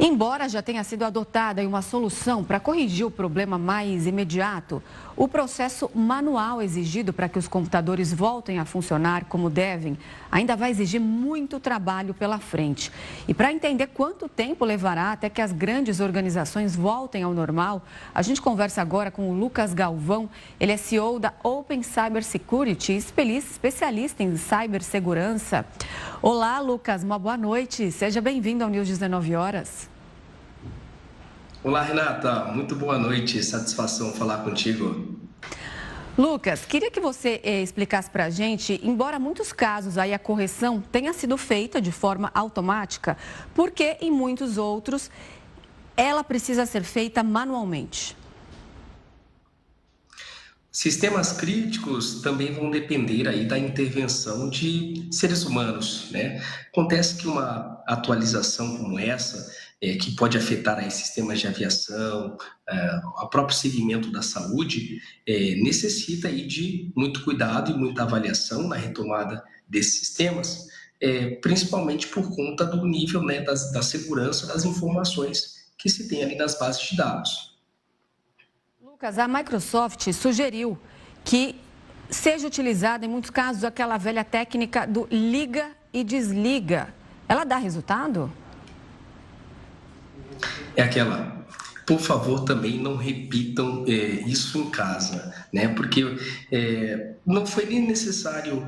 Embora já tenha sido adotada uma solução para corrigir o problema mais imediato, o processo manual exigido para que os computadores voltem a funcionar como devem ainda vai exigir muito trabalho pela frente. E para entender quanto tempo levará até que as grandes organizações voltem ao normal, a gente conversa agora com o Lucas Galvão. Ele é CEO da Open Cybersecurity, especialista em cibersegurança. Olá, Lucas, uma boa noite. Seja bem-vindo ao News 19 Horas. Olá, Renata. Muito boa noite. Satisfação falar contigo. Lucas, queria que você explicasse para a gente, embora muitos casos aí a correção tenha sido feita de forma automática, porque em muitos outros ela precisa ser feita manualmente. Sistemas críticos também vão depender aí da intervenção de seres humanos, né? Acontece que uma atualização como essa, que pode afetar aí sistemas de aviação, o próprio segmento da saúde, necessita aí de muito cuidado e muita avaliação na retomada desses sistemas, principalmente por conta do nível, né, da segurança das informações que se tem ali nas bases de dados. Lucas, a Microsoft sugeriu que seja utilizada, em muitos casos, aquela velha técnica do liga e desliga. Ela dá resultado? É aquela, por favor, também não repitam isso em casa, né? Porque não foi nem necessário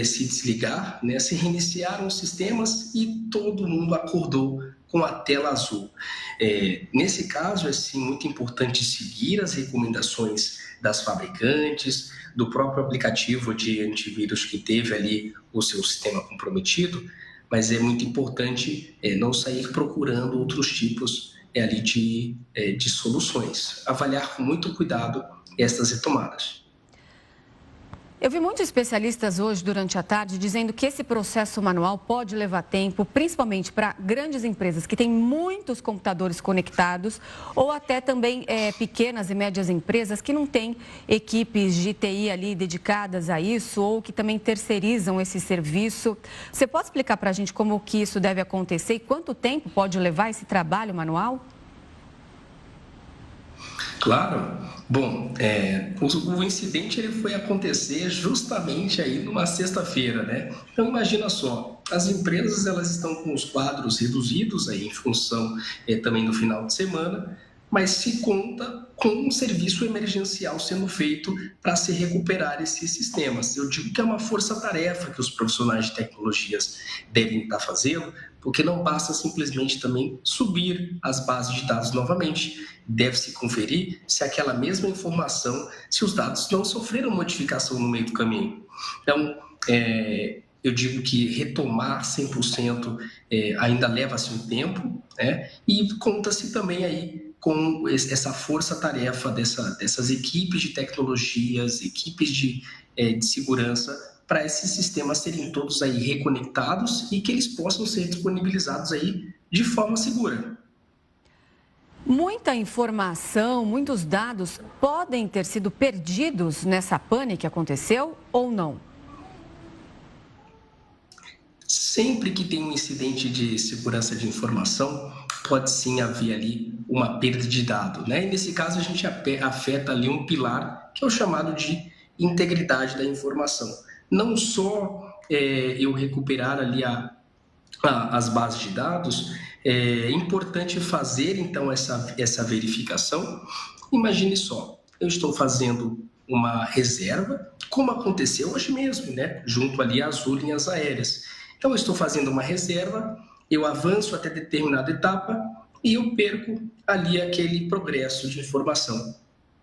se desligar, né? Se reiniciaram os sistemas e todo mundo acordou com a tela azul. Nesse caso, é sim muito importante seguir as recomendações das fabricantes, do próprio aplicativo de antivírus que teve ali o seu sistema comprometido, mas é muito importante não sair procurando outros tipos ali de soluções. Avaliar com muito cuidado estas retomadas. Eu vi muitos especialistas hoje, durante a tarde, dizendo que esse processo manual pode levar tempo, principalmente para grandes empresas que têm muitos computadores conectados, ou até também pequenas e médias empresas que não têm equipes de TI ali dedicadas a isso, ou que também terceirizam esse serviço. Você pode explicar para a gente como que isso deve acontecer e quanto tempo pode levar esse trabalho manual? Claro. Bom, o incidente ele foi acontecer justamente aí numa sexta-feira, né? Então imagina só, as empresas elas estão com os quadros reduzidos aí em função também do final de semana, mas se conta com um serviço emergencial sendo feito para se recuperar esses sistemas. Eu digo que é uma força-tarefa que os profissionais de tecnologias devem estar fazendo, porque não basta simplesmente também subir as bases de dados novamente. Deve-se conferir se aquela mesma informação, se os dados não sofreram modificação no meio do caminho. Então, eu digo que retomar 100% ainda leva-se um tempo, né? E conta-se também aí com essa força-tarefa dessas equipes de tecnologias, equipes de segurança, para esses sistemas serem todos aí reconectados e que eles possam ser disponibilizados aí de forma segura. Muita informação, muitos dados podem ter sido perdidos nessa pane que aconteceu ou não? Sempre que tem um incidente de segurança de informação, pode sim haver ali uma perda de dado, né? E nesse caso a gente afeta ali um pilar que é o chamado de integridade da informação. Não só eu recuperar ali as bases de dados, é importante fazer então essa verificação. Imagine só, eu estou fazendo uma reserva, como aconteceu hoje mesmo, né? Junto ali às linhas aéreas. Então, eu estou fazendo uma reserva, eu avanço até determinada etapa e eu perco ali aquele progresso de informação.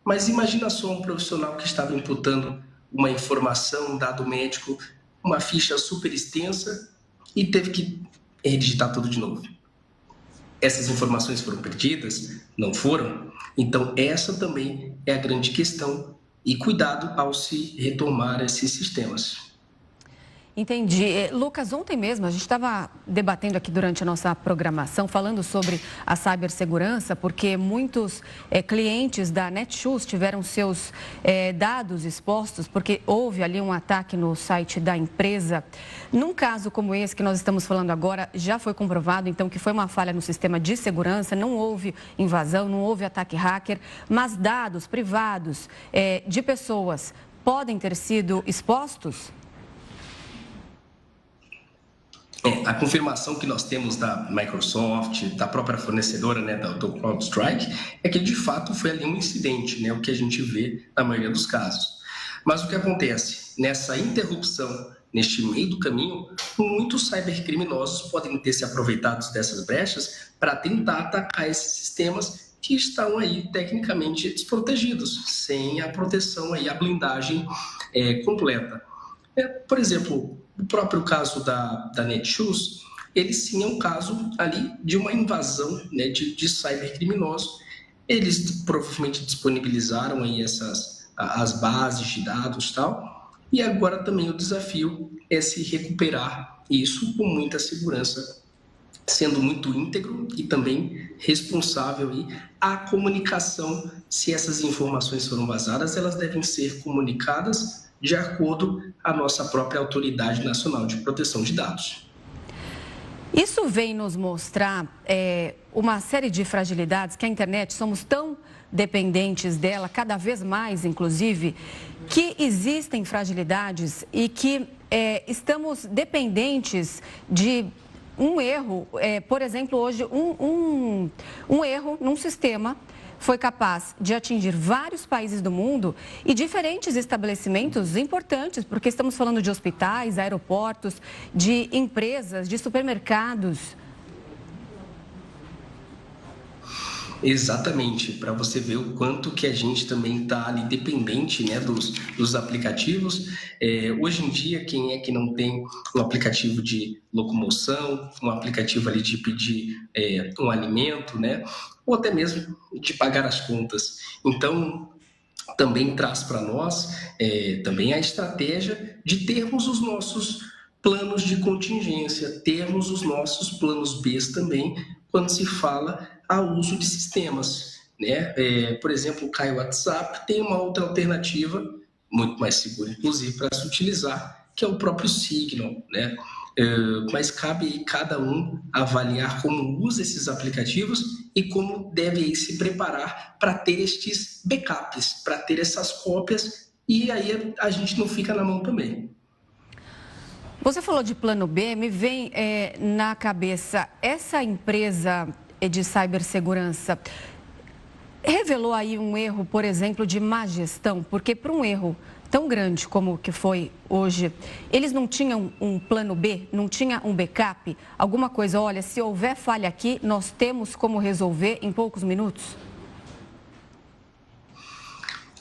Mas imagina só um profissional que estava imputando uma informação, um dado médico, uma ficha super extensa e teve que redigitar tudo de novo. Essas informações foram perdidas? Não foram? Então, essa também é a grande questão e cuidado ao se retomar esses sistemas. Entendi. Lucas, ontem mesmo a gente estava debatendo aqui durante a nossa programação, falando sobre a cibersegurança, porque muitos clientes da Netshoes tiveram seus dados expostos, porque houve ali um ataque no site da empresa. Num caso como esse que nós estamos falando agora, já foi comprovado, então, que foi uma falha no sistema de segurança, não houve invasão, não houve ataque hacker, mas dados privados de pessoas podem ter sido expostos? A confirmação que nós temos da Microsoft, da própria fornecedora, né, do CrowdStrike, é que de fato foi ali um incidente, né, o que a gente vê na maioria dos casos. Mas o que acontece? Nessa interrupção, neste meio do caminho, muitos cybercriminosos podem ter se aproveitado dessas brechas para tentar atacar esses sistemas que estão aí tecnicamente desprotegidos, sem a proteção, aí, a blindagem completa. Por exemplo, o próprio caso da Netshoes, ele sim é um caso ali de uma invasão, né, de cybercriminosos. Eles provavelmente disponibilizaram aí as bases de dados e tal, e agora também o desafio é se recuperar isso com muita segurança, sendo muito íntegro e também responsável aí a comunicação. Se essas informações foram vazadas, elas devem ser comunicadas de acordo com a nossa própria Autoridade Nacional de Proteção de Dados. Isso vem nos mostrar uma série de fragilidades que a internet, somos tão dependentes dela, cada vez mais, inclusive, que existem fragilidades e que estamos dependentes de um erro. Por exemplo, hoje, um erro num sistema foi capaz de atingir vários países do mundo e diferentes estabelecimentos importantes, porque estamos falando de hospitais, aeroportos, de empresas, de supermercados. Exatamente, para você ver o quanto que a gente também está ali dependente, né, dos aplicativos. Hoje em dia, quem é que não tem um aplicativo de locomoção, um aplicativo ali de pedir um alimento, né, ou até mesmo de pagar as contas? Então, também traz para nós também a estratégia de termos os nossos planos de contingência, termos os nossos planos B também, quando se fala ao uso de sistemas, né? Por exemplo, o Caio WhatsApp tem uma outra alternativa, muito mais segura, inclusive, para se utilizar, que é o próprio Signal, né? Mas cabe aí cada um avaliar como usa esses aplicativos e como deve aí se preparar para ter estes backups, para ter essas cópias, e aí a gente não fica na mão também. Você falou de plano B, me vem na cabeça, essa empresa de cibersegurança revelou aí um erro, por exemplo, de má gestão, porque para um erro tão grande como o que foi hoje, eles não tinham um plano B, não tinha um backup, alguma coisa, olha, se houver falha aqui, nós temos como resolver em poucos minutos?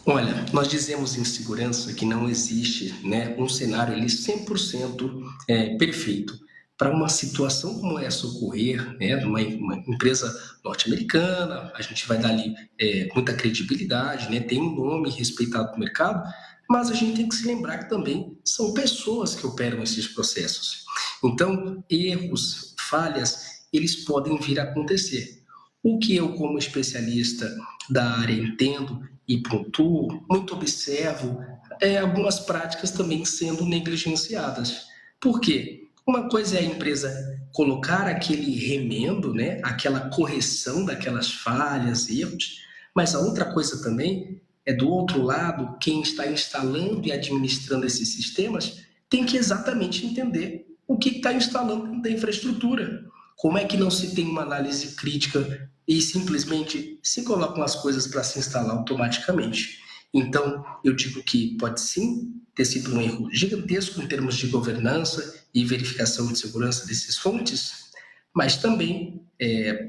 Olha, nós dizemos em segurança que não existe, né, um cenário ali 100% perfeito. Para uma situação como essa ocorrer, né, numa empresa norte-americana, a gente vai dar ali muita credibilidade, né, tem um nome respeitado no mercado, mas a gente tem que se lembrar que também são pessoas que operam esses processos. Então, erros, falhas, eles podem vir a acontecer. O que eu, como especialista da área, entendo e pontuo, muito observo, algumas práticas também sendo negligenciadas. Por quê? Uma coisa é a empresa colocar aquele remendo, né, aquela correção daquelas falhas, erros, mas a outra coisa também é, do outro lado, quem está instalando e administrando esses sistemas tem que exatamente entender o que está instalando da infraestrutura. Como é que não se tem uma análise crítica e simplesmente se colocam as coisas para se instalar automaticamente? Então, eu digo que pode sim ter sido um erro gigantesco em termos de governança e verificação de segurança desses fontes, mas também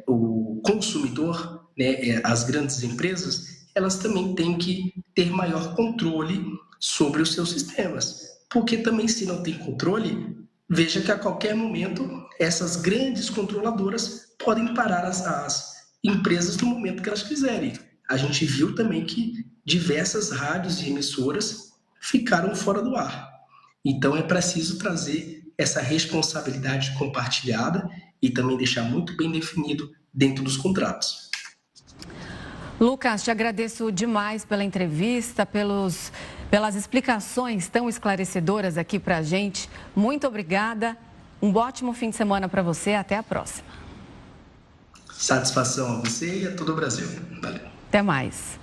o consumidor, né, as grandes empresas, elas também têm que ter maior controle sobre os seus sistemas, porque também se não tem controle, veja que a qualquer momento essas grandes controladoras podem parar as empresas no momento que elas quiserem. A gente viu também que diversas rádios e emissoras ficaram fora do ar. Então, é preciso trazer essa responsabilidade compartilhada e também deixar muito bem definido dentro dos contratos. Lucas, te agradeço demais pela entrevista, pelas explicações tão esclarecedoras aqui para a gente. Muito obrigada. Um ótimo fim de semana para você. Até a próxima. Satisfação a você e a todo o Brasil. Valeu. Até mais.